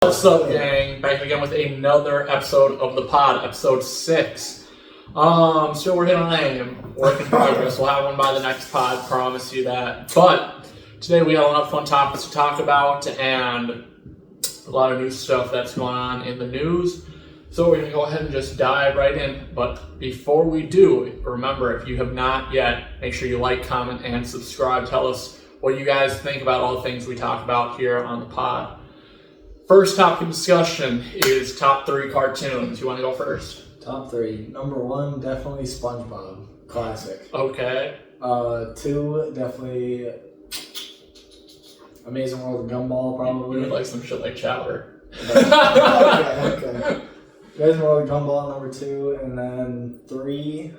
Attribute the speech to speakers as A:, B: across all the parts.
A: What's up, gang? Back again with another episode of the pod, episode 6. Still working on a name, work in progress. We'll have one by the next pod, promise you that. But today we got a lot of fun topics to talk about and a lot of new stuff that's going on in the news. So we're going to go ahead and just dive right in. But before we do, remember, if you have not yet, make sure you like, comment, and subscribe. Tell us what you guys think about all the things we talk about here on the pod. First topic of discussion is top 3 cartoons. You want to go first?
B: Top 3. Number 1, definitely SpongeBob. Classic.
A: Okay.
B: 2, definitely Amazing World of Gumball, probably.
A: You would like some shit like Chowder.
B: Okay. Amazing World of Gumball, number 2. And then 3...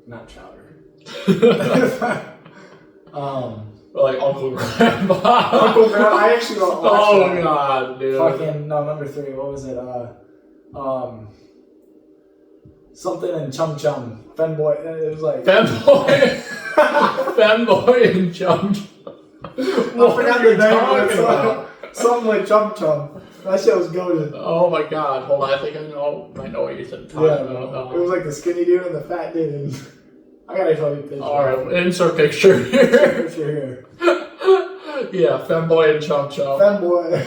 B: not Chowder.
A: Like Uncle Grandpa.
B: Uncle Grandpa, I actually don't watch
A: Oh,
B: that.
A: God, dude.
B: Fucking, no, number 3, what was it? Something in Chum Chum. Femboy, it was like...
A: Femboy. Femboy and Chum.
B: I forgot the name of it. Something like Chum Chum. That shit was goated.
A: Oh my God! Hold on, I think I might know what you're talking about.
B: It was like the skinny dude and the fat dude. I gotta show you a picture.
A: All right, insert picture here.
B: Picture here.
A: Yeah, Femboy and Chum Chum.
B: Femboy.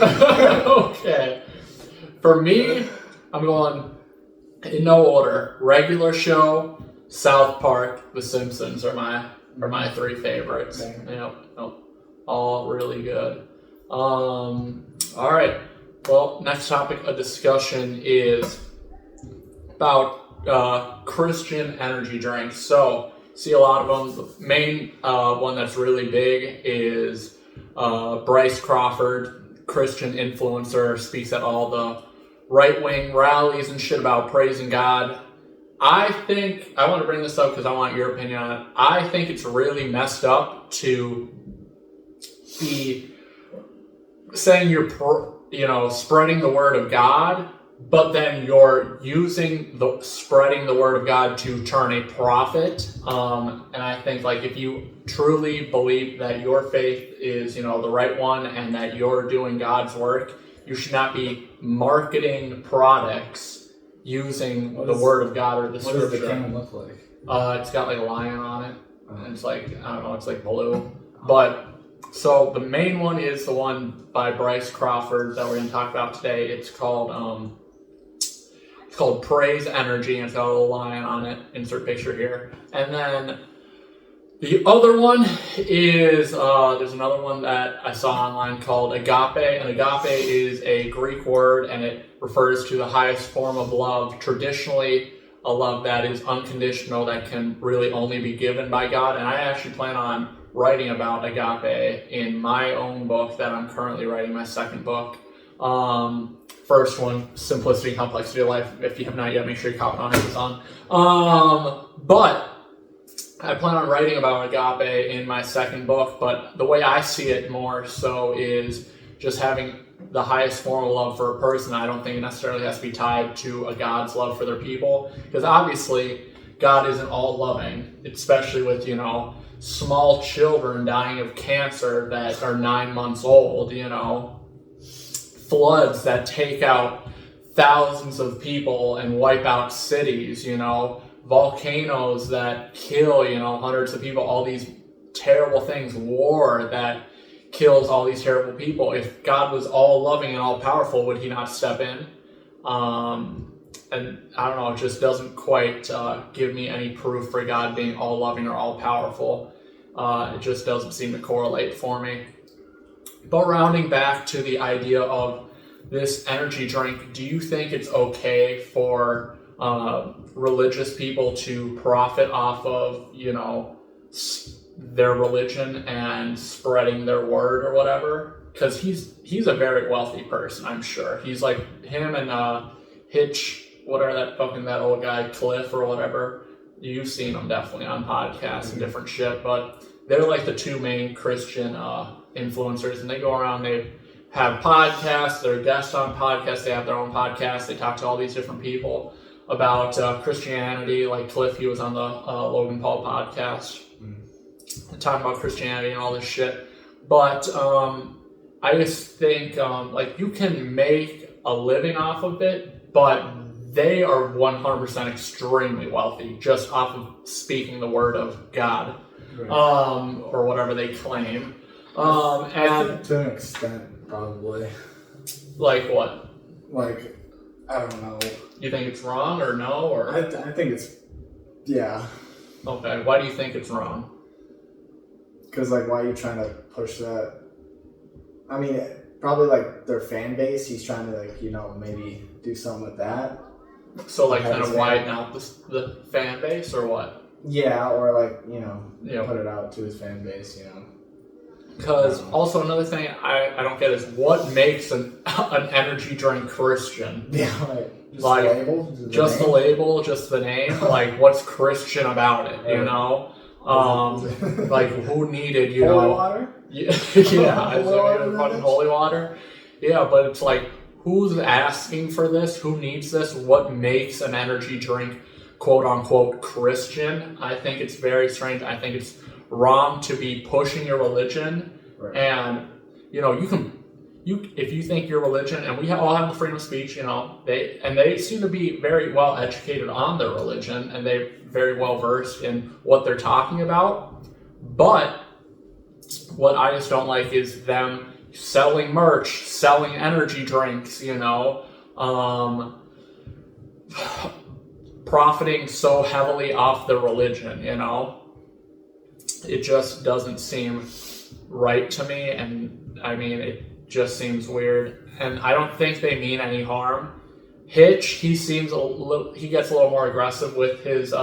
A: Okay. For me, I'm going in no order. Regular show, South Park, The Simpsons are my 3 favorites.
B: Okay.
A: Yep, all really good. All right. Well, next topic of discussion is about Christian energy drinks. So, see a lot of them. The main one that's really big is Bryce Crawford, Christian influencer, speaks at all the right-wing rallies and shit about praising God. I want to bring this up because I want your opinion on it. I think it's really messed up to be saying you're spreading the word of God, but then you're using the spreading the word of God to turn a profit. And I think, like, if you truly believe that your faith is, the right one and that you're doing God's work, you should not be marketing products using the word of God or the scripture.
B: What does the can look like?
A: It's got like a lion on it. And it's like, I don't know, it's like blue. But so the main one is the one by Bryce Crawford that we're going to talk about today. It's called Praise Energy, and it's got a little lion on it. Insert picture here. And then the other one is there's another one that I saw online called agape. And agape is a Greek word, and it refers to the highest form of love. Traditionally, a love that is unconditional, that can really only be given by God. And I actually plan on writing about agape in my own book that I'm currently writing, my second book. First one, Simplicity and Complexity of Life. If you have not yet, make sure you cop it on Amazon. But I plan on writing about agape in my second book, but the way I see it more so is just having the highest form of love for a person. I don't think it necessarily has to be tied to a God's love for their people, because obviously God isn't all loving, especially with, small children dying of cancer that are 9 months old, floods that take out thousands of people and wipe out cities, volcanoes that kill, hundreds of people, all these terrible things, war that kills all these terrible people. If God was all loving and all powerful, would he not step in? And I don't know, it just doesn't quite give me any proof for God being all loving or all powerful. It just doesn't seem to correlate for me. But rounding back to the idea of this energy drink, do you think it's okay for religious people to profit off of, their religion and spreading their word or whatever? Because he's a very wealthy person, I'm sure. He's like him and Hitch, whatever that old guy, Cliff or whatever. You've seen them definitely on podcasts and different shit, but they're like the 2 main Christian influencers, and they go around, they have podcasts, they're guests on podcasts, they have their own podcasts, they talk to all these different people about Christianity. Like Cliff, he was on the Logan Paul podcast talking about Christianity and all this shit. But I just think like you can make a living off of it, but they are 100% extremely wealthy just off of speaking the word of God,
B: Right.
A: or whatever they claim.
B: I
A: And
B: think to an extent, probably.
A: like what?
B: Like, I don't know.
A: You think it's wrong or no? Or
B: I think it's, yeah.
A: okay, why do you think it's wrong?
B: Because, like, why are you trying to push that? I mean, probably, like, their fan base, he's trying to, like, maybe do something with that.
A: So like kind of widen out the fan base or what?
B: Yeah, or, like, put it out to his fan base,
A: Because also another thing I don't get is what makes an energy drink Christian?
B: Yeah, like, the label?
A: Just the label, just the name? Like, what's Christian about it, you know? Like, who needed,
B: holy water?
A: Yeah, fucking holy water. Yeah, but it's like, who's asking for this? Who needs this? What makes an energy drink, quote unquote, Christian? I think it's very strange. I think it's wrong to be pushing your religion.
B: Right.
A: And, if you think your religion, and we all have the freedom of speech, they seem to be very well educated on their religion, and they're very well versed in what they're talking about. But what I just don't like is them selling merch, selling energy drinks, profiting so heavily off their religion, It just doesn't seem right to me, and I mean, it just seems weird. And I don't think they mean any harm. Hitch, he gets a little more aggressive with his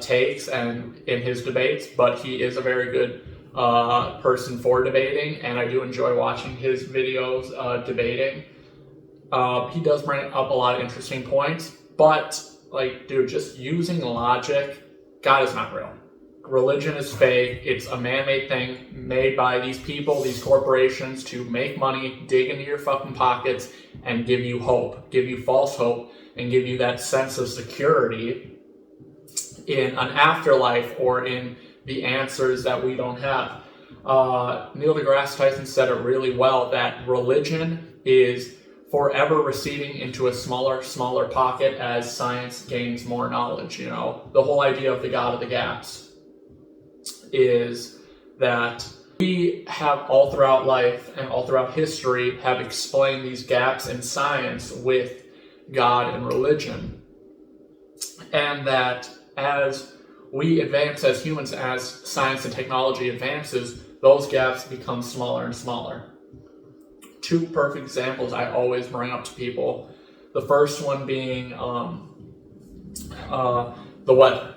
A: takes and in his debates, but he is a very good person for debating, and I do enjoy watching his videos debating. He does bring up a lot of interesting points, but like, dude, just using logic, God is not real. Religion is fake. It's a man-made thing made by these people, these corporations, to make money, dig into your fucking pockets, and give you hope, give you false hope, and give you that sense of security in an afterlife or in the answers that we don't have. Neil deGrasse Tyson said it really well, that religion is forever receding into a smaller pocket as science gains more knowledge. The whole idea of the God of the gaps is that we have all throughout life and all throughout history have explained these gaps in science with God and religion. And that as we advance as humans, as science and technology advances, those gaps become smaller and smaller. Two perfect examples I always bring up to people. The first one being the weather.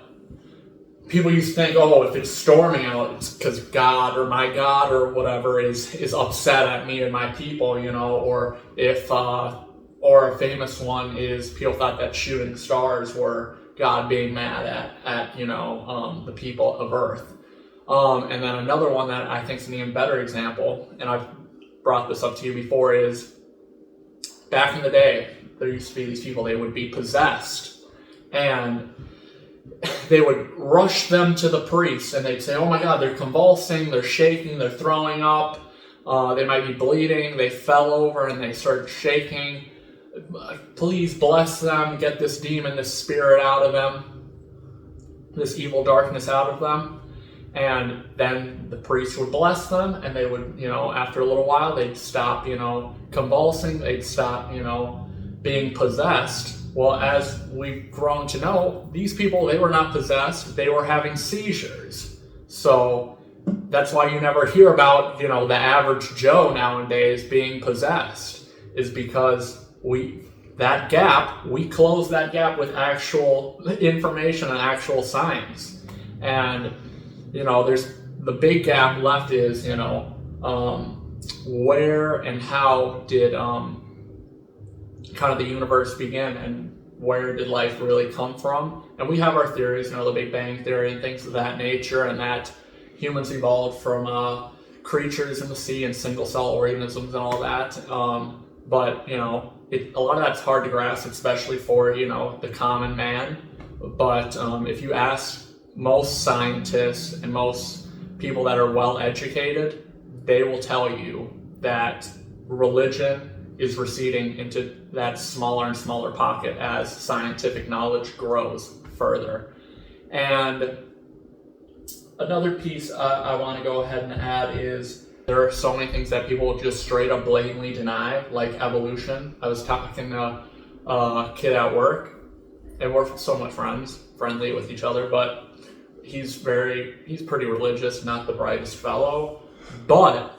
A: People used to think, if it's storming out, it's because God or my God or whatever is upset at me and my people, or if or a famous one is people thought that shooting stars were God being mad at the people of Earth. And then another one that I think is an even better example, and I've brought this up to you before, is back in the day, there used to be these people, they would be possessed, and they would rush them to the priest, and they'd say, oh my God, they're convulsing, they're shaking, they're throwing up, they might be bleeding, they fell over and they started shaking. Please bless them, get this demon, this spirit out of them, this evil darkness out of them. And then the priest would bless them, and they would, after a little while, they'd stop, convulsing, they'd stop, being possessed. Well, as we've grown to know, these people, they were not possessed, they were having seizures. So that's why you never hear about, the average Joe nowadays being possessed, is because we close that gap with actual information and actual science. And, there's the big gap left is, where and how did kind of the universe begin, and where did life really come from? And we have our theories, the Big Bang Theory and things of that nature, and that humans evolved from creatures in the sea and single-cell organisms and all that. But, a lot of that's hard to grasp, especially for, the common man. But if you ask most scientists and most people that are well educated, they will tell you that religion is receding into that smaller and smaller pocket as scientific knowledge grows further. And another piece I want to go ahead and add is there are so many things that people just straight up blatantly deny, like evolution. I was talking to a kid at work, and we're so much friendly with each other, but he's pretty religious, not the brightest fellow, but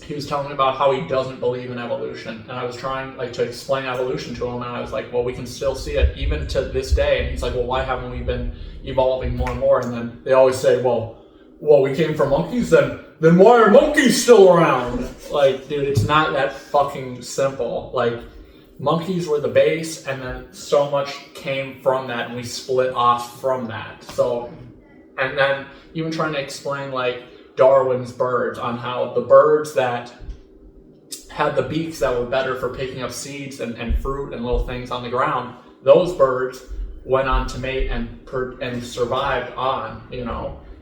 A: he was telling me about how he doesn't believe in evolution, and I was trying to explain evolution to him, and I was like, well, we can still see it even to this day. And he's like, well, why haven't we been evolving more and more? And then they always say, well, we came from monkeys, then why are monkeys still around? Like, dude, it's not that fucking simple. Like, monkeys were the base, and then so much came from that, and we split off from that. So, and then even trying to explain like Darwin's birds, on how the birds that had the beaks that were better for picking up seeds and fruit and little things on the ground, those birds went on to mate and survived on,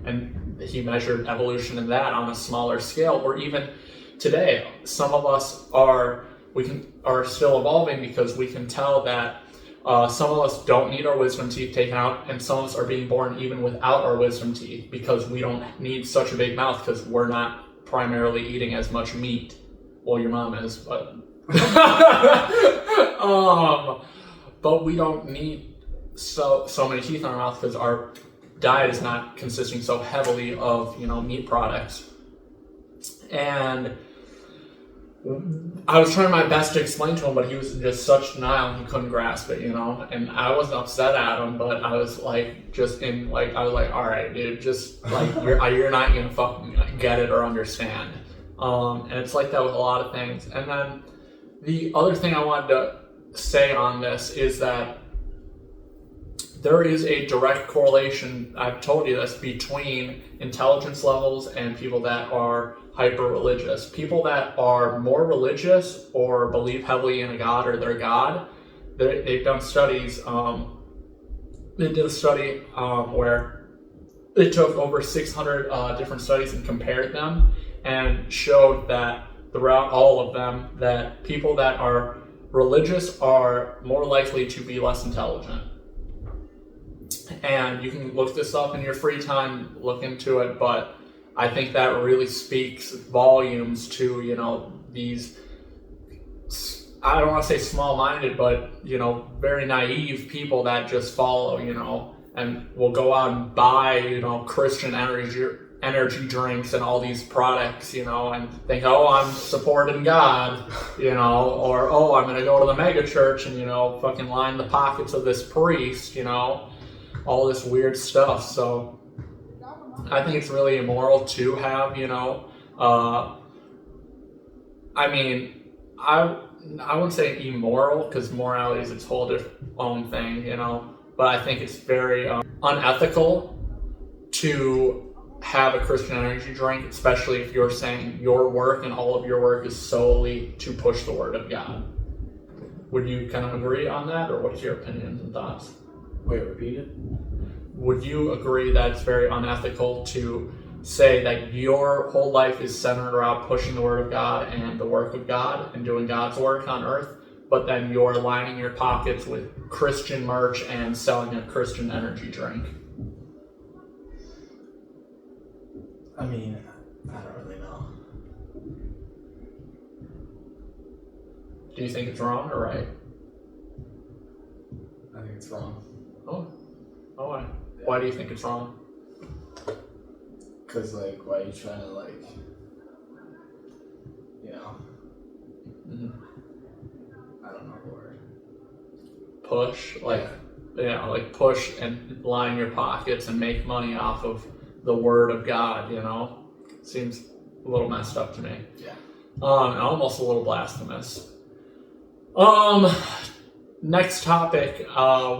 A: and he measured evolution in that on a smaller scale. Or even today, some of us are still evolving because we can tell that some of us don't need our wisdom teeth taken out, and some of us are being born even without our wisdom teeth because we don't need such a big mouth because we're not primarily eating as much meat. Well, your mom is, but but we don't need so many teeth in our mouth because our diet is not consisting so heavily of meat products. And I was trying my best to explain to him, but he was in just such denial, he couldn't grasp it, and I wasn't upset at him, but I was like, I was like, all right, dude, just like, you're not gonna fucking get it or understand. And it's like that with a lot of things. And then the other thing I wanted to say on this is that there is a direct correlation, I've told you this, between intelligence levels and people that are hyper-religious. People that are more religious or believe heavily in a god or their god, they've done studies. They did a study where they took over 600 different studies and compared them, and showed that throughout all of them that people that are religious are more likely to be less intelligent. And you can look this up in your free time, look into it, but I think that really speaks volumes to, these, I don't want to say small-minded, but, very naive people that just follow, and will go out and buy, Christian energy drinks and all these products, and think, oh, I'm supporting God, or, oh, I'm going to go to the mega church and, fucking line the pockets of this priest, all this weird stuff. So I think it's really immoral to have, I wouldn't say immoral, because morality is its whole own thing, but I think it's very unethical to have a Christian energy drink, especially if you're saying your work and all of your work is solely to push the word of God. Would you kind of agree on that, or what's your opinions and thoughts?
B: Wait, repeat it?
A: Would you agree that it's very unethical to say that your whole life is centered around pushing the word of God and the work of God and doing God's work on earth, but then you're lining your pockets with Christian merch and selling a Christian energy drink?
B: I mean, I don't really know.
A: Do you think it's wrong or right?
B: I think it's wrong.
A: Oh, why? Why do you think it's wrong?
B: Because, why are you trying to,
A: Mm-hmm.
B: I don't know the word.
A: Push, push and line your pockets and make money off of the word of God, Seems a little messed up to me.
B: Yeah.
A: And almost a little blasphemous. Next topic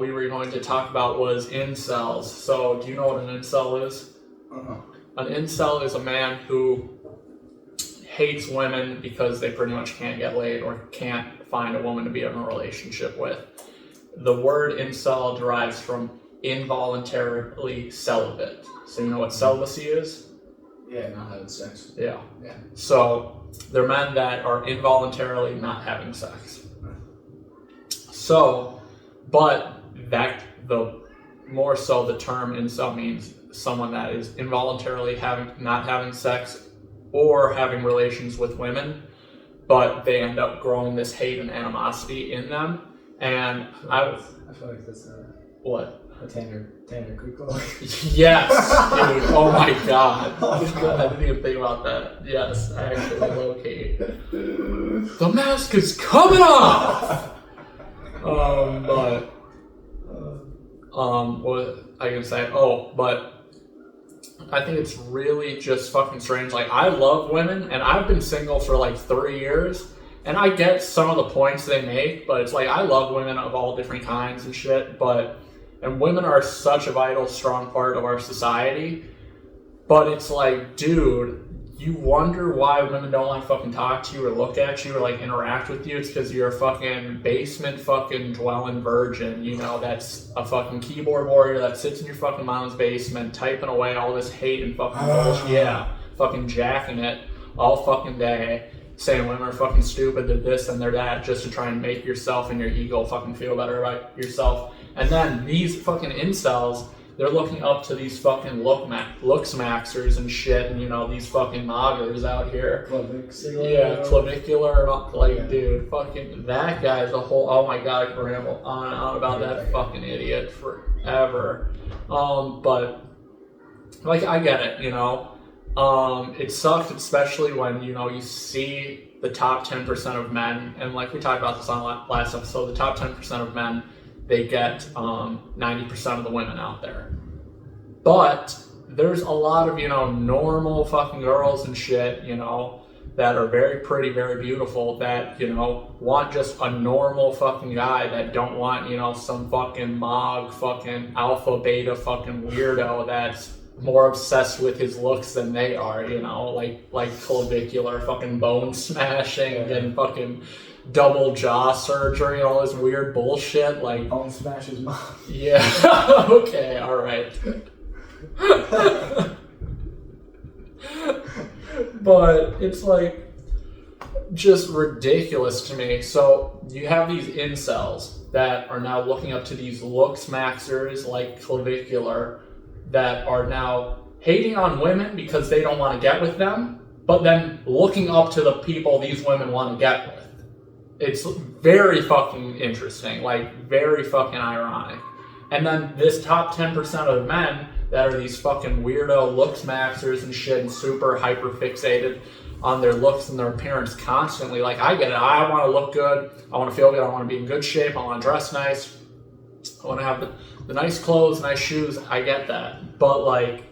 A: we were going to talk about was incels. So, do you know what an incel is?
B: Uh-huh.
A: An incel is a man who hates women because they pretty much can't get laid or can't find a woman to be in a relationship with. The word incel derives from involuntarily celibate. So you know what celibacy is?
B: Yeah, not having sex.
A: Yeah.
B: Yeah.
A: So they're men that are involuntarily not having sex. So, but that the more so the term incel means someone that is involuntarily not having sex or having relations with women, but they end up growing this hate and animosity in them. And
B: I feel like that's
A: what?
B: a Tanner Kuko.
A: Yes, dude. Oh my god. I didn't even think about that. Yes, actually, low-key. The mask is coming off! What I can say? Oh, but I think it's really just fucking strange. Like, I love women, and I've been single for like 3 years, and I get some of the points they make, but it's like, I love women of all different kinds and shit, and women are such a vital, strong part of our society, but it's like, dude, you wonder why women don't like fucking talk to you or look at you or like interact with you. It's because you're a fucking basement fucking dwelling virgin, you know, that's a fucking keyboard warrior that sits in your fucking mom's basement typing away all this hate and fucking bullshit. Yeah, fucking jacking it all fucking day, saying women are fucking stupid, they're this and they're that, just to try and make yourself and your ego fucking feel better about yourself. And then these fucking incels, they're looking up to these fucking looks maxers and shit, and you know, these fucking moggers out here. Clavicular, like, dude, fucking, that guy's a whole, oh my god, I can ramble on and on about that fucking idiot forever. But, like, I get it, you know. It sucks, especially when, you know, you see the top 10% of men, and like we talked about this on last episode, the top 10% of men, they get 90% of the women out there. But there's a lot of, you know, normal fucking girls and shit, you know, that are very pretty, very beautiful, that, you know, want just a normal fucking guy, that don't want, you know, some fucking mog, fucking alpha, beta, fucking weirdo that's more obsessed with his looks than they are, you know, like clavicular, fucking bone smashing, and fucking double jaw surgery and all this weird bullshit, like
B: bone smash his mom.
A: Yeah. Okay, alright. But it's like just ridiculous to me. So you have these incels that are now looking up to these looks maxers like clavicular that are now hating on women because they don't want to get with them, but then looking up to the people these women want to get with. It's very fucking interesting, like very fucking ironic. And then this top 10% of men that are these fucking weirdo looks maxers and shit and super hyper fixated on their looks and their appearance constantly. Like, I get it. I want to look good. I want to feel good. I want to be in good shape. I want to dress nice. I want to have the nice clothes, nice shoes. I get that. But like,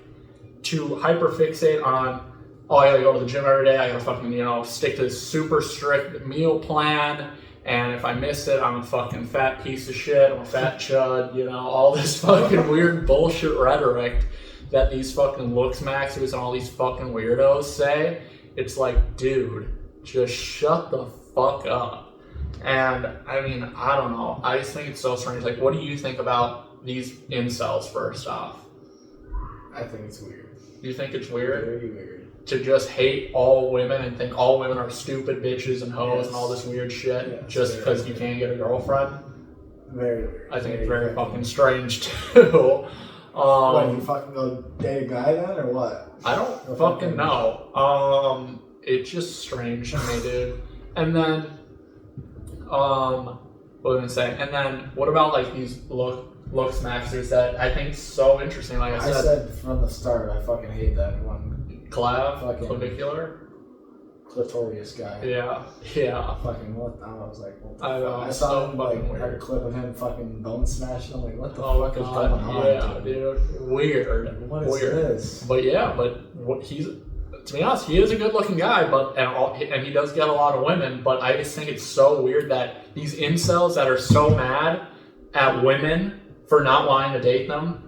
A: to hyper fixate on, oh, I gotta go to the gym every day, I gotta fucking, you know, stick to this super strict meal plan, and if I miss it, I'm a fucking fat piece of shit, I'm a fat chud, you know, all this fucking weird bullshit rhetoric that these fucking looks maxers and all these fucking weirdos say. It's like, dude, just shut the fuck up. And I mean, I don't know, I just think it's so strange. Like, what do you think about these incels, first off?
B: I think it's weird.
A: You think it's weird?
B: Very weird.
A: To just hate all women and think all women are stupid bitches and hoes and all this weird shit just because you can't get a girlfriend?
B: Very weird.
A: I think it's very fucking strange too.
B: What, you fucking go date a guy then, or what?
A: I don't fucking know. It's just strange to me, dude. And then, what was I gonna say? And then, what about like these looks maxers that I think is so interesting? Like I said
B: from the start, I fucking hate that one.
A: Clavicular?
B: Clitorius guy.
A: Yeah.
B: Fucking what? I was like, what the
A: I know.
B: fuck? I saw him, like,
A: weird.
B: had a clip of him fucking bone smashing. I'm like, what the fuck is going on?
A: Yeah, dude. Weird.
B: What is this?
A: But yeah, to be honest, he is a good-looking guy, and he does get a lot of women, but I just think it's so weird that these incels that are so mad at women for not wanting to date them,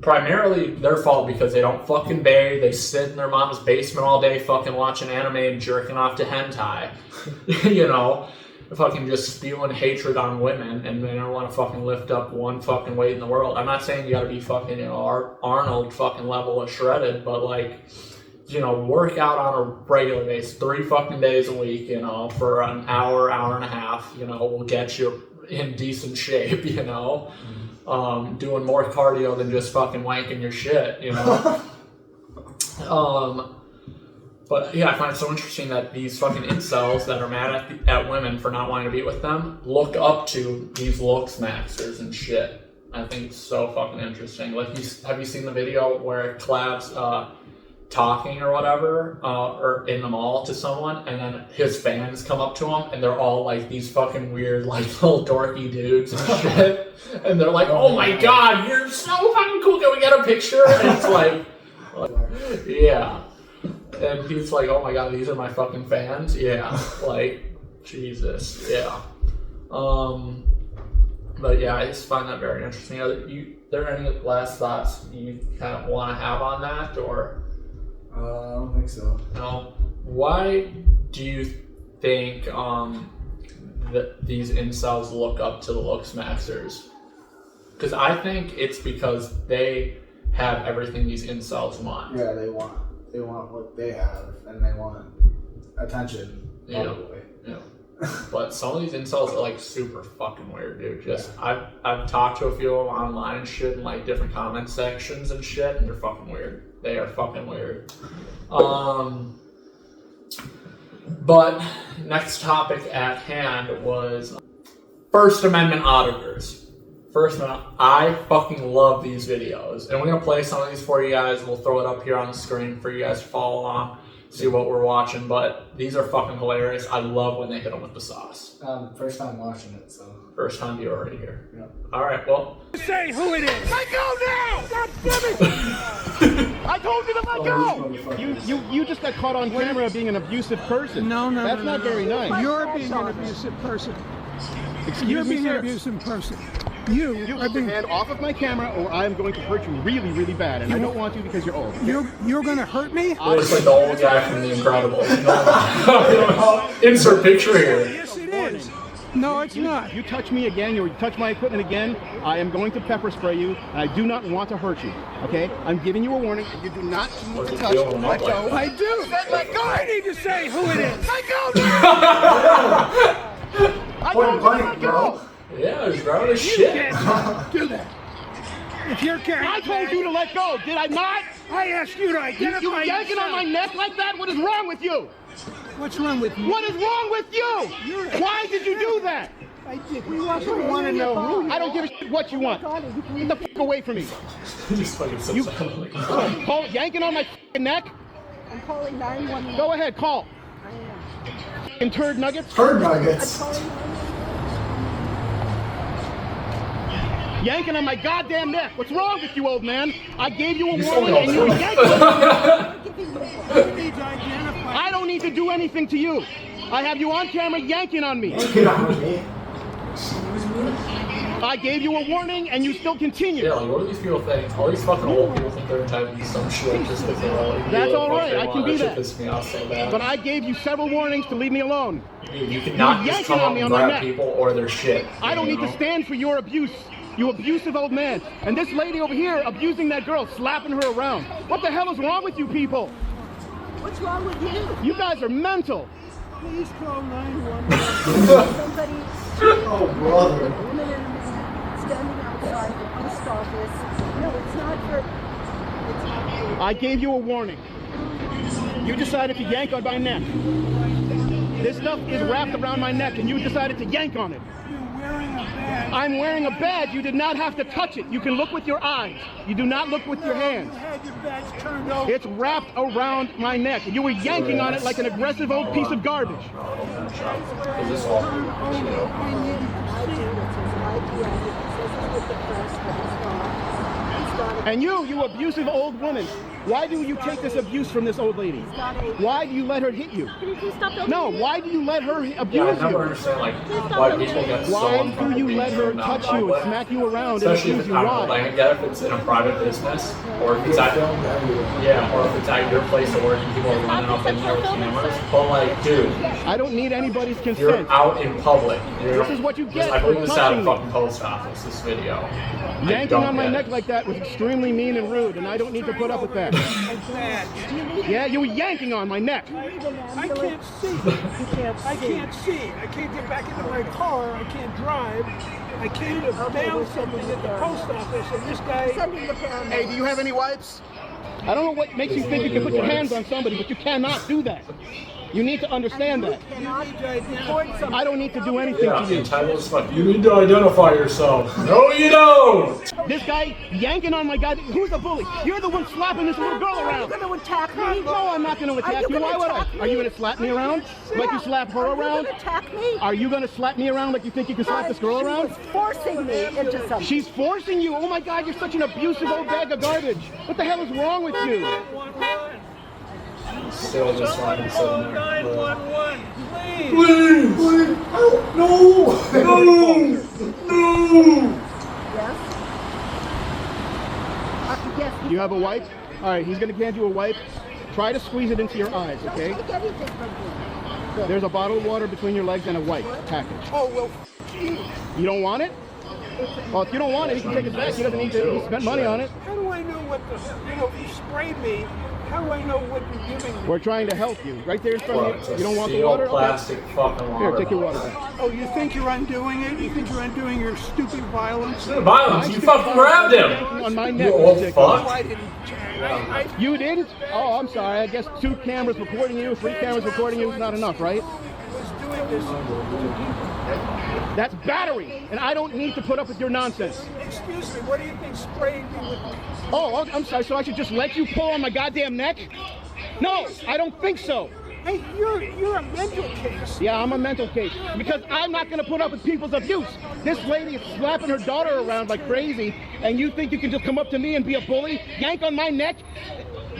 A: primarily their fault because they don't fucking bathe, they sit in their mom's basement all day fucking watching anime and jerking off to hentai. You know, fucking just spewing hatred on women, and they don't want to fucking lift up one fucking weight in the world. I'm not saying you gotta be fucking, you know, Arnold fucking level of shredded, but like, work out on a regular basis, 3 fucking days a week, for an hour, hour and a half, will get you in decent shape, doing more cardio than just fucking wanking your shit, But yeah, I find it so interesting that these fucking incels that are mad at women for not wanting to be with them look up to these looks maxers and shit. I think it's so fucking interesting. Like, have you seen the video where Clab's talking or whatever, or in the mall to someone, and then his fans come up to him, and they're all like these fucking weird, like, little dorky dudes and shit, and they're like, "Oh my god, you're so fucking cool! Can we get a picture?" And it's like yeah. And he's like, "Oh my god, these are my fucking fans." Yeah, like, Jesus, yeah. But yeah, I just find that very interesting. Are there any last thoughts you kind of want to have on that, or?
B: I don't think so.
A: No. Why do you think that these incels look up to the looks maxers? Because I think it's because they have everything these incels want.
B: Yeah, they want what they have, and they want attention. Probably.
A: Yeah. But some of these incels are like super fucking weird, dude. I've talked to a few of them online and shit in like different comment sections and shit, and they're fucking weird. They are fucking weird. But next topic at hand was First Amendment auditors. First Amendment, I fucking love these videos. And we're going to play some of these for you guys. We'll throw it up here on the screen for you guys to follow along, see what we're watching. But these are fucking hilarious. I love when they hit them with the sauce.
B: First time watching it, so.
A: First time viewer right here.
B: Yeah.
A: All right, well.
C: Say who it is. Let go now! God damn it! I told you to let go!
D: You just got caught on camera being an abusive person.
C: No.
D: That's not very nice.
C: You're being an abusive person.
D: Excuse me,
C: being
D: sir.
C: an abusive person.
D: You keep your hand off of my camera, or I'm going to hurt you really, really bad, and I don't want to because you're old.
C: You're going to hurt me?
A: Looks like the old guy from The Incredibles. Insert picture here.
C: Yes, it is. No, it's not.
D: You touch me again, you touch my equipment again, I am going to pepper spray you, and I do not want to hurt you, okay? I'm giving you a warning. You do not need to touch. Let go.
C: I do. Let go. I need to say who it is.
D: Let go now! I told you to let go!
A: Yeah, he's grabbing his
C: You
A: shit.
C: can't do that. If you're carrying
D: I told you to let go, did I not?
C: I asked you to identify
D: You yanking on my neck like that? What is wrong with you?
C: What's wrong with you?
D: What is wrong with you? Why did you do that?
C: I did. We want to know who.
D: I don't give a shit what you want. Get the fuck away from me.
A: Just fucking sits down like
D: Call yanking on my fucking neck?
E: I'm calling 911.
D: Go ahead, call.
E: I am.
D: In turd nuggets?
B: Turd nuggets.
E: I'm calling 911.
D: Yanking on my goddamn neck. What's wrong with you, old man? I gave you a
A: You
D: warning
A: sold
D: and you
A: me.
D: yanked it.
C: You need to identify.
D: I don't need to do anything to you. I have you on camera yanking on me.
B: Get on me.
D: I gave you a warning and you still continue.
A: Yeah, like, what do these people think? All these fucking old people think they're entitled to some shit just because they're old.
D: That's all right, I can be
A: that.
D: that.
A: Shit pisses me off so bad.
D: But I gave you several warnings to leave me alone.
A: Dude, you cannot
D: You're
A: just come
D: yanking on
A: up
D: me
A: and
D: on my
A: grab
D: neck.
A: people or their shit.
D: I don't
A: you
D: need to
A: know?
D: stand for your abuse. You abusive old man. And this lady over here abusing that girl, slapping her around. What the hell is wrong with you people?
E: What's wrong with you?
D: You guys are mental.
C: Please call 911.
E: Somebody,
B: Oh, brother.
E: a woman and a man standing outside the post office. No, it's not for.
D: I gave you a warning. You decided to yank on my neck. This stuff is wrapped around my neck and you decided to yank on it.
C: You're wearing a badge.
D: I'm wearing a badge. You did not have to touch it. You can look with your eyes. You do not look with your hands.
C: You had your badge turned over.
D: It's wrapped around my neck. And you were yanking on it like an aggressive old piece of garbage.
A: Is this all?
E: I do. It says IPI. It says it's with the press, but it's not. It's got a.
D: And you abusive old woman, why do you take this abuse from this old lady? Why do you let her hit you?
E: Can you please stop filming
D: No,
E: me?
D: why do you let her
A: Yeah, I
D: abuse
A: never
D: you?
A: understand like why people get so
D: Why
A: uncomfortable
D: do you
A: being
D: let her
A: filmed out
D: touch
A: in
D: you and
A: public.
D: smack you around and
A: Especially if
D: abuse
A: it's,
D: you?
A: I don't know, like,
D: Why?
A: I get if it's in a private business or if it's at yeah, or if it's at your place of work and people are running up in there with cameras. But like, dude,
D: I don't need anybody's
A: you're
D: consent.
A: out in public.
D: This is what you get
A: I believe
D: for
A: this out of
D: touching me.
A: fucking post office. This video. I
D: Yanking
A: don't
D: on my
A: get
D: neck
A: it.
D: like that was extremely mean and rude, and I don't need to put up with that. Yeah, you were yanking on my neck.
F: I can't see. I can't see. I can't get back into my car. I can't drive. I came to mail something at the post office, and this guy...
D: Hey, do you have any wipes? I don't know what makes you think you can put your hands on somebody, but you cannot do that. You need to understand that. I don't need to do anything to you.
A: Entitled as fuck. You need to identify yourself. No, you don't.
D: This guy yanking on my guy. Who's the bully? You're the one slapping this little girl around.
E: Are you going to attack me?
D: No, I'm not going to attack you. Why would I? Are you going to slap me around? Like you slap her around?
E: Are you going to attack me?
D: Are you going to slap me around like you think you can slap this girl around?
E: She's forcing me into something.
D: She's forcing you. Oh my God, you're such an abusive old bag of garbage. What the hell is wrong with you?
A: Still just like
F: Call 911, please.
A: Please! Oh, no! No! No!
E: Yes? Yes.
D: You have a wipe? All right, he's going to hand you a wipe. Try to squeeze it into your eyes, okay?
E: Don't take anything from me.
D: There's a bottle of water between your legs and a wipe package.
F: Oh, well, you.
D: You don't want it? Well, if you don't want it, he can take it back. He doesn't need to. He spent money on it.
F: How do I know what the... if you sprayed me, how do I know what you're giving me?
D: We're trying to help you. Right there in front of you. You don't want the water?
A: Plastic fucking water.
D: Here, take your water back.
F: Oh, you think you're undoing it? You think you're undoing your stupid violence?
A: Violence! You fucking grabbed him!
D: On my
A: You
D: neck.
A: old
F: No,
A: fuck!
F: I didn't.
D: You didn't? Oh, I'm sorry. I guess 2 cameras recording you, 3 cameras recording you is not enough, right?
F: was doing this.
D: That's battery, and I don't need to put up with your nonsense.
F: Excuse me, what do you think spraying me with?
D: Oh, I'm sorry. So I should just let you pull on my goddamn neck? No, I don't think so.
F: Hey, you're a mental case.
D: Yeah, I'm a mental case because I'm not going to put up with people's abuse. This lady is slapping her daughter around like crazy, and you think you can just come up to me and be a bully, yank on my neck?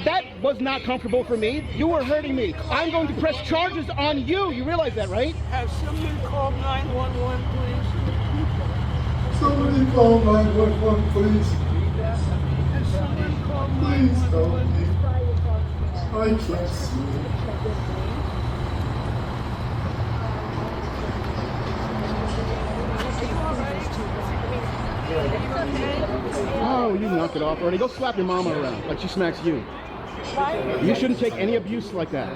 D: That was not comfortable for me. You were hurting me. I'm going to press charges on you. You realize that, right?
F: Have someone call 911, please.
B: Somebody call 911, please.
F: Has someone call
B: Please help
F: 911?
B: me. I can't see.
D: Oh, you knock it off already. Go slap your mama around like she smacks you. You shouldn't take any abuse like that.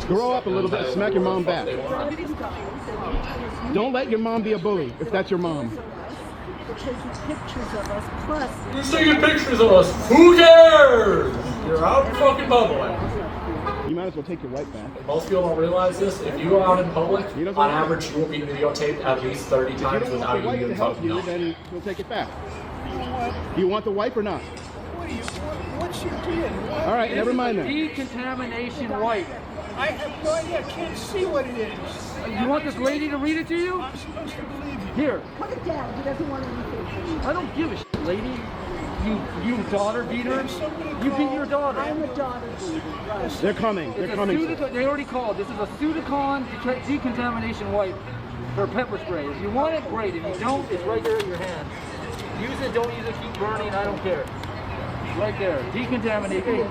D: Grow up a little bit and smack your mom back. Don't let your mom be a bully if that's your mom.
E: Taking pictures of us, plus
A: He's taking pictures of us. Who cares? You're out in fucking public.
D: You might as well take your wipe back.
A: Most people don't realize this. If you go out in public,
D: You don't
A: on
D: know.
A: average, you will be videotaped at least 30
D: If you
A: times
D: don't
A: without
D: want the
A: you
D: wipe
A: even
D: to help
A: fucking
D: you,
A: knowing.
D: then we'll take it back. Do you want the wipe or not?
F: What's your deal? What
D: All right,
F: is
D: never
F: it?
D: mind then.
G: Decontamination wipe.
F: I have no idea. I can't see what it is.
G: You want this lady to read it to you?
F: I'm supposed to believe you.
G: Here.
E: put it down. He doesn't want anything from you.
G: I don't give a shit, lady. You daughter beater. You beat your daughter.
E: I'm a daughter beater. Right.
D: They're coming.
G: It's
D: They're
G: a
D: coming.
G: They already called. This is a Sudicon decontamination wipe for pepper spray. If you want it, great. If you don't, it's right there in your hand. Use it, don't use it, keep burning, I don't care. Right there. Decontamination.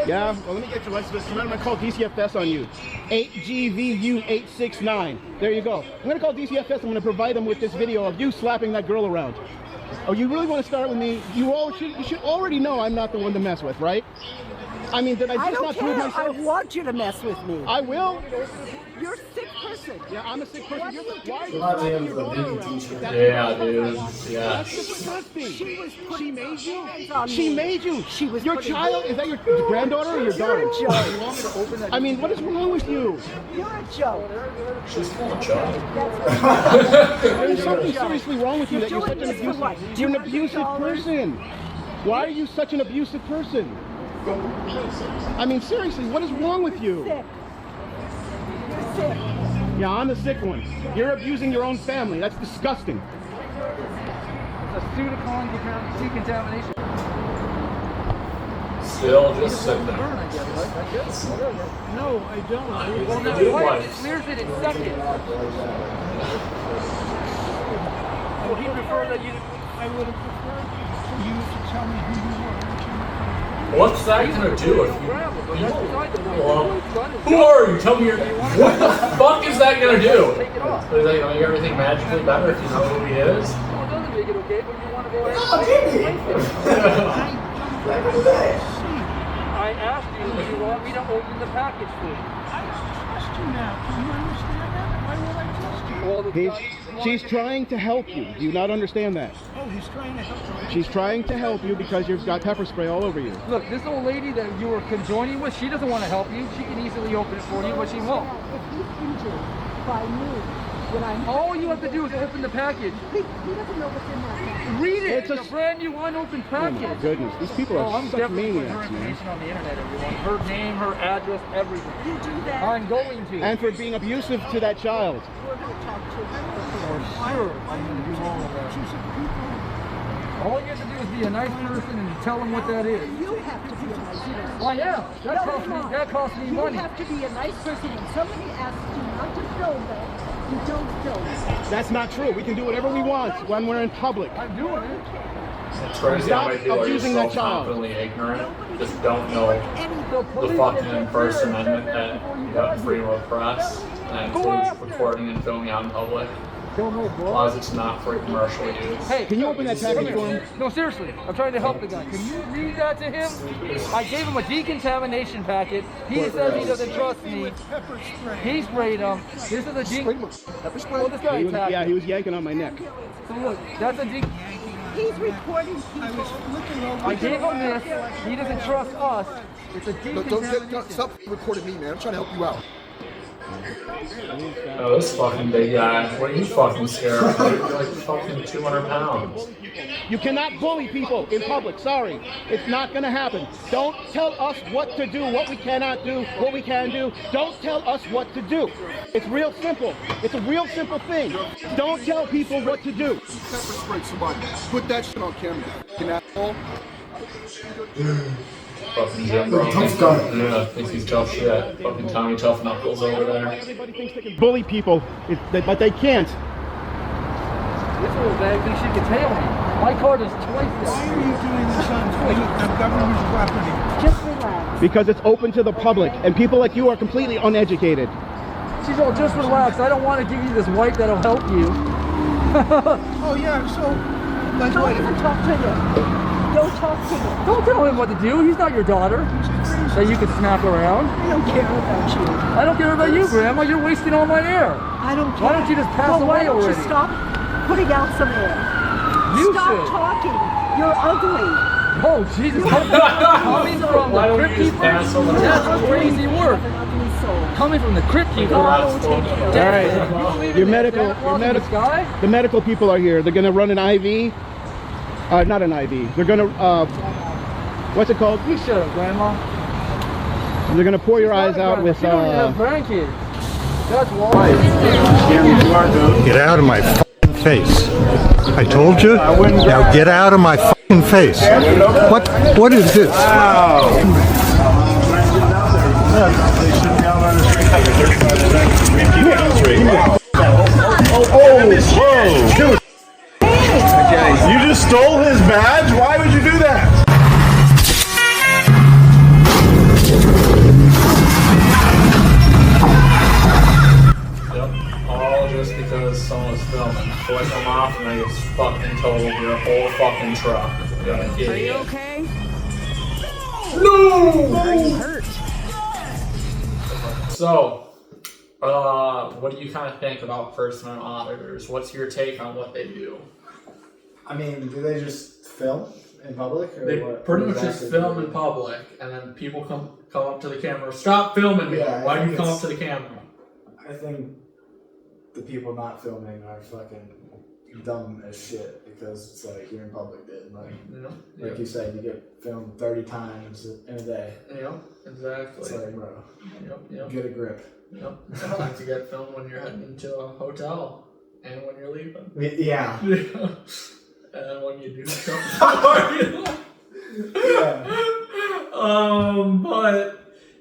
D: Yeah, well, let me get your license. I'm going to call DCFS on you. 8GVU869. There you go. I'm going to call DCFS. I'm going to provide them with this video of you slapping that girl around. Oh, you really want to start with me? You should already know I'm not the one to mess with, right? I mean, did I
E: I
D: just
E: don't
D: not prove
E: care. I
D: myself?
E: want you to mess with me.
D: I will.
E: You're a sick person.
D: Yeah, I'm a sick person. You're the why are you
B: Not
D: slapping
B: even
D: your
B: the
D: daughter
B: big
D: around?
B: t-shirt.
D: That's
A: Yeah,
D: what I'm
A: dude.
D: talking
A: Yeah.
D: That's disgusting. She made you.
E: hands on
D: She
E: me.
D: made you.
E: She was
D: your
E: putting-
D: child. Is that your granddaughter or your daughter?
E: You're a joke.
D: I mean, what is wrong with you?
E: You're a joke.
A: She's full of chuck.
D: There's something seriously wrong with you that you're such an
E: doing this for
D: abusive.
E: what?
D: You're an abusive
E: $200?
D: person. Why are you such an abusive person? I mean, seriously, what is wrong with you?
E: Sick. You're sick.
D: Yeah, I'm the sick one. You're abusing your own family. That's disgusting.
G: It's a Sudicon decontamination.
A: Still just sitting
G: Burn,
A: there.
G: I guess, right? I guess.
F: No, I don't.
G: Well,
A: You
G: no,
A: do
G: wipe. It
A: once.
G: clears it in seconds. Would he prefer that you...
F: I would have preferred for you to tell me who you were.
A: What's that gonna do if you...
G: Grab it, but that's beside the point.
A: Well,
G: It's done, it's
A: who are you? Tell me your... What the fuck is that gonna do?
G: Take it off.
A: Is that gonna make everything magically better if you know who he is?
G: Well, it doesn't make it okay, but you want to go ahead
B: Oh, back in the day.
G: I asked you if you want me to open the package for you.
F: I trust you now. Can you understand that? Why would I trust you?
G: Well, the
D: She's trying to help you. Do you not understand that?
F: Oh, he's trying to help you.
D: She's trying to help you because you've got pepper spray all over you.
G: Look, this old lady that you were conjoining with, she doesn't want to help you. She can easily open it for you, but she won't.
E: If he's injured by me, when I'm...
G: All you have to do is open the package.
E: He doesn't know what's in that package.
G: Read it.
D: It's
G: It's a brand new unopened
D: Oh
G: package.
D: my goodness, these people
G: Oh,
D: are
G: I'm
D: such
G: definitely putting her
D: maniacs, man.
G: information on the internet, everyone. Her name, her address, everything.
E: You do that,
G: I'm going to.
D: And for being abusive to that child.
E: we're going to talk to her.
G: Sure, I'm going to do all of that. All you have to do is be a nice person and tell them what that is.
E: You have to be a nice person.
G: Well, yeah,
E: No,
G: that cost me
E: you
G: money.
E: have to be a nice person. When somebody asks you not to film them, you don't film them.
D: That's not true. We can do whatever we want when we're in public.
G: I'm doing it.
A: It's crazy how many people are just
D: abusing
A: so
D: that child.
A: confidently ignorant, just don't know the fucking First Amendment that you have freedom of press and includes recording and filming out in public. As long as it's not for commercial use.
G: Hey,
D: Can you open that package for him?
G: No, seriously, I'm trying to help the guy. Can you read that to him? I gave him a decontamination packet. He says he doesn't trust me.
F: Pepper spray.
G: He sprayed him. This is a Well, this guy attacked
D: Yeah,
G: me.
D: he was yanking on my neck.
G: So look, that's a
E: He's recording people.
F: I was looking over.
G: I gave him this. He doesn't trust us. It's a decontamination.
H: Don't stop recording me, man. I'm trying to help you out.
A: Oh, this fucking big guy. What are you fucking scared of? You're like fucking 200 pounds.
D: You cannot bully people in public. Sorry. It's not going to happen. Don't tell us what to do, what we cannot do, what we can do. Don't tell us what to do. It's real simple. It's a real simple thing. Don't tell people what to do.
H: Pepper spray somebody. Put that shit on camera. Fucking asshole.
A: Fucking Jim Bro. Yeah, thinks he's tough shit. Fucking Tommy Tough Knuckles over there.
D: Everybody thinks they can bully people, but they can't.
G: This little bag thinks she can tail me. My card is twice
F: Why
G: that.
F: are you doing this on government property?
E: Just relax.
D: Because it's open to the public, and people like you are completely uneducated.
G: She's all, just relax. I don't want to give you this wipe that'll help you.
F: Oh yeah, so like
E: Don't
F: what?
E: even talk to him. Don't talk to him.
G: Don't tell him what to do. He's not your daughter that you can smack around.
E: I don't care about you.
G: I don't care about you, Grandma. You're wasting all my air.
E: I don't care.
G: Why don't you just pass
E: Well, why
G: away
E: don't
G: already?
E: you stop putting out some air?
G: You
E: Stop
G: should.
E: talking. You're ugly.
G: Oh, Jesus. Coming from
A: Why
G: the
A: don't you
G: crypt
A: just
G: keeper?
A: pass over the
G: That's crazy work.
E: An ugly soul.
G: Coming from the crypt keeper.
E: God will take care of
D: All
E: it.
D: right, your medical, the medical people are here. They're gonna run an IV. Not an IV. They're gonna, what's it called?
G: You shut up, Grandma.
D: They're gonna pour your eyes out with,
G: You don't even have grandkids. That's why.
I: Get out of my fucking face. I told you. Now get out of my fucking face. What is this?
C: You just stole his badge? Why would you do that?
A: Yep. All just because someone was filming. Flick them off and they just fucking totaled your whole fucking truck. You're an idiot.
E: Are you okay?
A: No!
E: Are you hurt?
A: So, what do you kind of think about first-time auditors? What's your take on what they do?
B: I mean, do they just film in public? Or
A: They
B: what?
A: pretty
B: What
A: much just
B: exactly
A: film
B: do
A: in public, and then people come up to the camera. Stop filming me!
B: Yeah, I
A: Why do you
B: think
A: come up
B: it's-
A: to the camera?
B: I think the people not filming are fucking dumb as shit because it's like you're in public, dude. Like, like you said, you get filmed 30 times in a day.
A: Yep, exactly.
B: It's like, bro,
A: Yep.
B: get a grip.
A: Yep. Sometimes you get filmed when you're heading into a hotel and when you're leaving.
B: Yeah.
A: And then when you do something.
B: Yeah.
A: But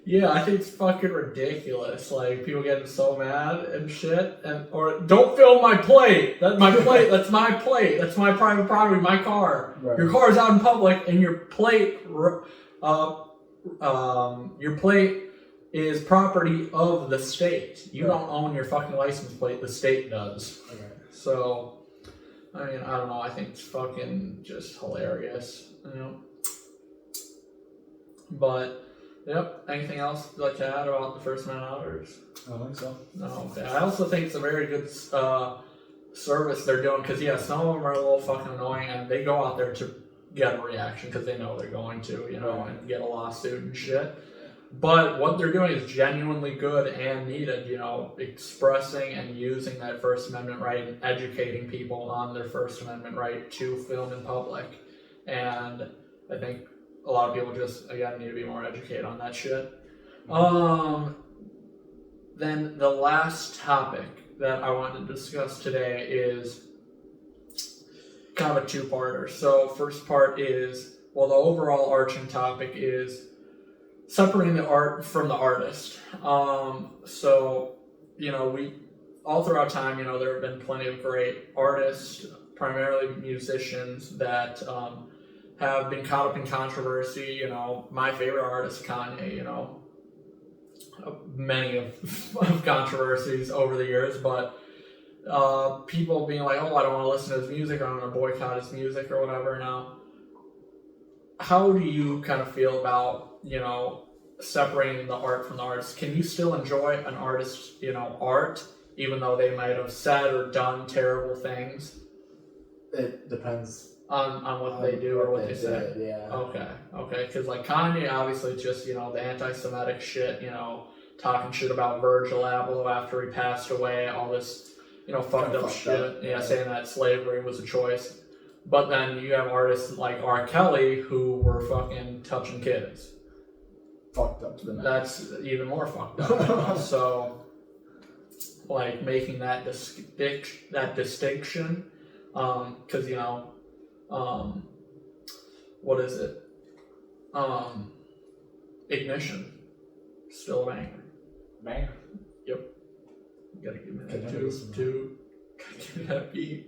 A: yeah, I think it's fucking ridiculous. Like people getting so mad and shit, or don't film my plate. That's my plate. That's my plate. That's my private property. My car.
B: Right.
A: Your car is out in public, and your plate is property of the state. You don't own your fucking license plate. The state does.
B: Okay.
A: So I mean, I don't know. I think it's fucking just hilarious. But, yep. Anything else you'd like to add about the First Man Auditors?
B: I don't think so.
A: No. Okay. I also think it's a very good service they're doing because, yeah, some of them are a little fucking annoying and they go out there to get a reaction because they know they're going to, and get a lawsuit and shit. But what they're doing is genuinely good and needed, expressing and using that First Amendment right and educating people on their First Amendment right to film in public. And I think a lot of people just, again, need to be more educated on that shit. Then the last topic that I wanted to discuss today is kind of a two-parter. So first part is, the overall arching topic is separating the art from the artist. So, we all throughout time, there have been plenty of great artists, primarily musicians, that have been caught up in controversy. My favorite artist, Kanye, many of controversies over the years, but people being like, oh, I don't want to listen to his music, or I'm going to boycott his music or whatever. Now, how do you kind of feel about, separating the art from the artist? Can you still enjoy an artist's, art, even though they might have said or done terrible things?
B: It depends
A: on what they do or what they say.
B: Yeah.
A: Okay. Because like Kanye, obviously, just the anti-Semitic shit, talking shit about Virgil Abloh after he passed away, all this, fucked up shit. Saying that slavery was a choice. But then you have artists like R. Kelly who were fucking touching kids.
B: Fucked up to the max.
A: That's even more fucked up. So, like making that distinction, because what is it? Ignition, still a banger.
B: Banger.
A: Yep. You gotta give me that two. Give me that beat.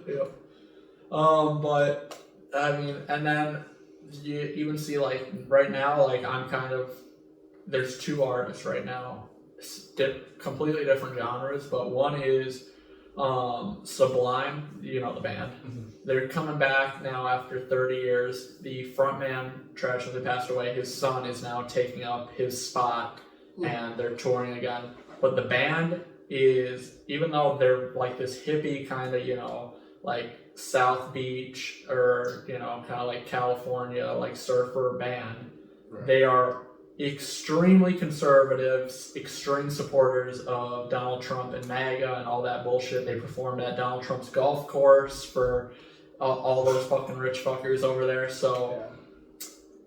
A: Yep. But I mean, and then you even see like right now, like there's two artists right now, completely different genres, but one is Sublime, the band. Mm-hmm. They're coming back now after 30 years. The frontman tragically passed away. His son is now taking up his spot, and they're touring again. But the band is, even though they're like this hippie kind of, like South Beach or, kind of like California, like surfer band, right. They are extremely conservative, extreme supporters of Donald Trump and MAGA and all that bullshit. They performed at Donald Trump's golf course for all those fucking rich fuckers over there. So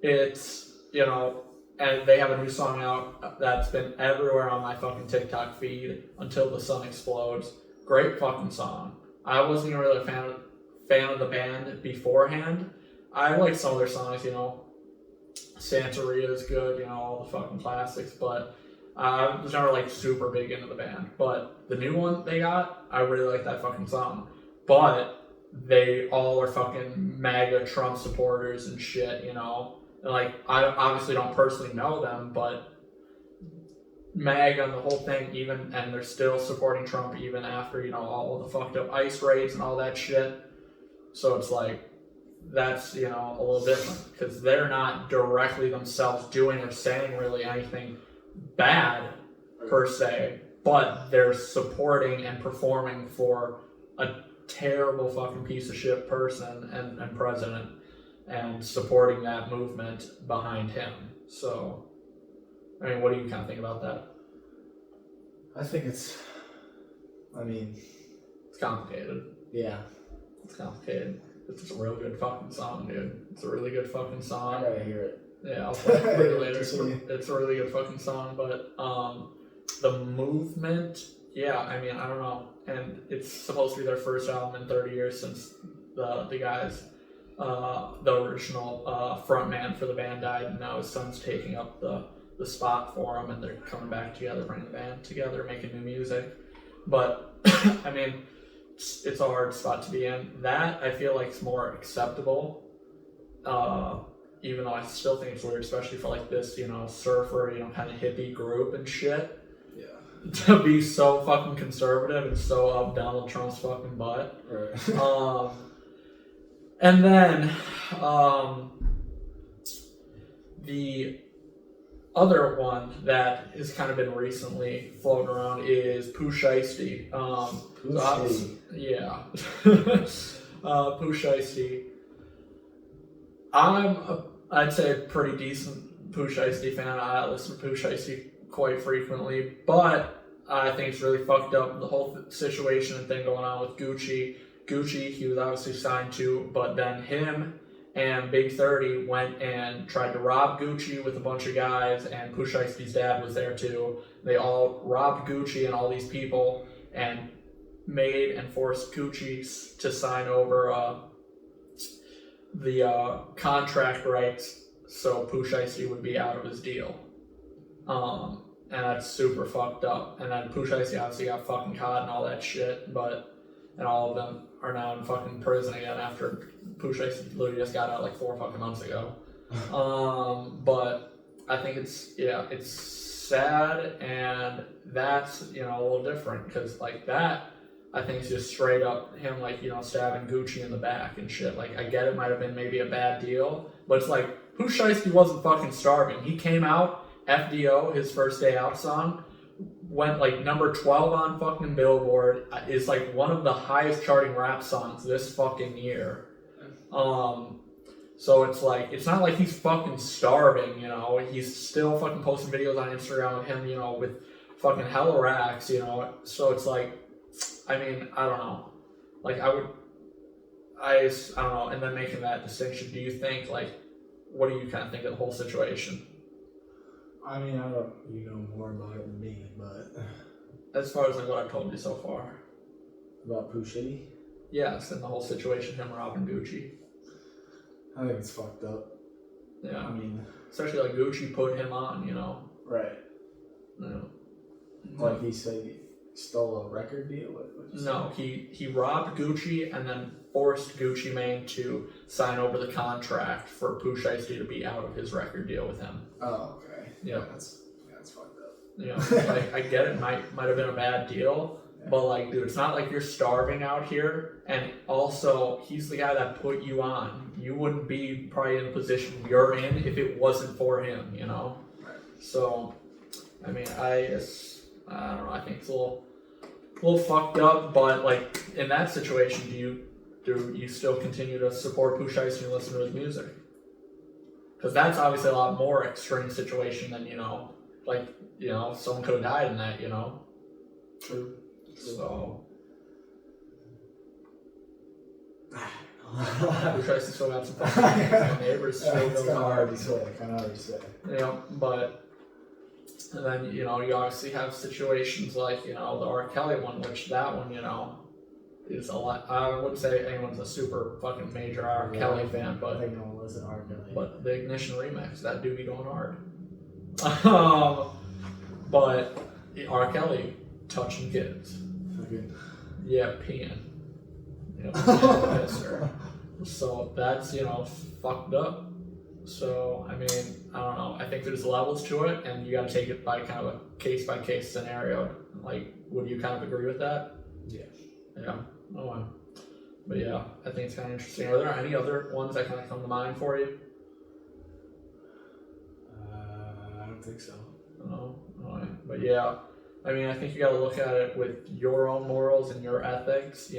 A: it's, and they have a new song out that's been everywhere on my fucking TikTok feed, Until the Sun Explodes. Great fucking song. I wasn't even really a fan of the band beforehand. I like some of their songs, Santeria is good, all the fucking classics, but I was never like super big into the band. But the new one they got, I really like that fucking song. But they all are fucking MAGA Trump supporters and shit, And like, I obviously don't personally know them, but MAGA and the whole thing, and they're still supporting Trump even after, all the fucked up ICE raids and all that shit. So it's like, that's, a little different, because they're not directly themselves doing or saying really anything bad, per se, but they're supporting and performing for a terrible fucking piece of shit person and president, and supporting that movement behind him. So, I mean, what do you kind of think about that?
B: I think it's
A: complicated.
B: Yeah.
A: It's complicated. It's a real good fucking song, dude. It's a really good fucking song.
B: I gotta hear it.
A: Yeah, I'll play it for you later. It's a really good fucking song, but the movement, I don't know. And it's supposed to be their first album in 30 years since the guys, the original frontman for the band died, and now his son's taking up the spot for him, and they're coming back together, bringing the band together, making new music. But, I mean, it's a hard spot to be in. That, I feel like, is more acceptable, even though I still think it's weird, especially for, like, this, surfer, kind of hippie group and shit.
B: Yeah.
A: to be so fucking conservative and so up Donald Trump's fucking butt.
B: Right.
A: And then the other one that has kind of been recently floating around is Pooh Shiesty. Yeah. Pooh Shiesty. I'd say a pretty decent Pooh Shiesty fan. I listen to Pooh Shiesty quite frequently, but I think it's really fucked up, the whole situation and thing going on with Gucci. Gucci, he was obviously signed to, but then him and Big 30 went and tried to rob Gucci with a bunch of guys, and Pooh Shiesty's dad was there too. They all robbed Gucci and all these people and made and forced Gucci to sign over the contract rights so Pooh Shiesty would be out of his deal. And that's super fucked up. And then Pooh Shiesty obviously got fucking caught and all that shit, and all of them are now in fucking prison again after Pooh Shiesty literally just got out like 4 fucking months ago. But I think it's sad, and that's, a little different, because like that, I think it's just straight up him like, stabbing Gucci in the back and shit. Like, I get it might have been maybe a bad deal, but it's like, Pooh Shiesty wasn't fucking starving. He came out, FDO, his first day out song, went like number 12 on fucking Billboard, is like one of the highest charting rap songs this fucking year. So it's like, it's not like he's fucking starving, he's still fucking posting videos on Instagram of him, with fucking hella racks, so it's like, I mean, I don't know, like I don't know, and then making that distinction, do you think, like, what do you kind of think of the whole situation?
B: I mean, I don't, you know more about it than me, but
A: as far as like what I've told you so far.
B: About Pooh Shitty?
A: Yes, and the whole situation, him robbing Gucci.
B: I think it's fucked up.
A: Yeah.
B: I mean,
A: especially like Gucci put him on,
B: Right.
A: No.
B: Like he said he stole a record deal?
A: No, he robbed Gucci and then forced Gucci Mane to sign over the contract for Pooh Shiesty to be out of his record deal with him.
B: Oh, okay.
A: Yeah.
B: That's fucked
A: Like,
B: up.
A: I get it, might have been a bad deal, but like, dude, it's not like you're starving out here, and also, he's the guy that put you on. You wouldn't be probably in the position you're in if it wasn't for him, Right. So, I mean, I don't know, I think it's a little fucked up, but like, in that situation, do you still continue to support Pooh Shiesty and listen to his music? Because that's obviously a lot more extreme situation than, someone could have died in that,
B: True.
A: So. Pooh Shiesty still got some fucking neighbors.
B: It's kind of hard to say.
A: But. And then, you obviously have situations like, the R. Kelly one, which that one, is a lot. I wouldn't say anyone's a super fucking major R. Kelly fan, but
B: I think no one listens to R. Kelly.
A: But the Ignition remix, that do be going hard. But R. Kelly touching kids.
B: Okay.
A: Yeah, peeing. So that's, fucked up. So, I mean, I don't know. I think there's levels to it, and you got to take it by kind of a case-by-case scenario. Like, would you kind of agree with that?
B: Yeah.
A: Yeah. Oh, wow. But yeah, I think it's kind of interesting. Are there any other ones that kind of come to mind for you?
B: I don't think so.
A: No. All right. But yeah, I mean, I think you got to look at it with your own morals and your ethics,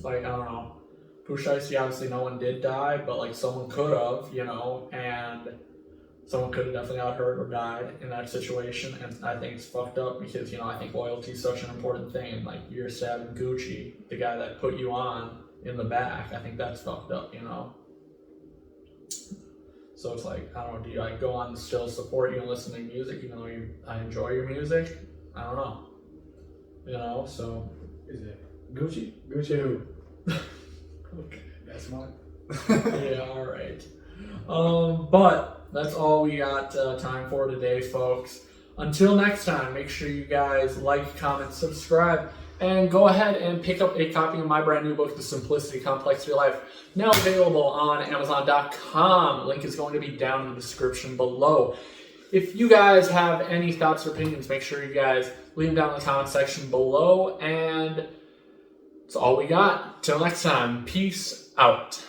A: Like, I don't know. Pooh Shiesty, obviously no one did die, but like someone could have, and someone could have definitely got hurt or died in that situation, and I think it's fucked up because, I think loyalty is such an important thing, and like you're stabbing Gucci, the guy that put you on, in the back. I think that's fucked up, So it's like, I don't know, do I go on and still support you and listen to your music even though I enjoy your music? I don't know. So.
B: Is it Gucci? Gucci who?
A: Okay.
B: That's mine.
A: Yeah, alright. But that's all we got time for today, folks. Until next time, make sure you guys like, comment, subscribe, and go ahead and pick up a copy of my brand new book, The Simplicity Complexity of Life, now available on Amazon.com. Link is going to be down in the description below. if you guys have any thoughts or opinions, make sure you guys leave them down in the comment section below. And that's all we got. Till next time, peace out.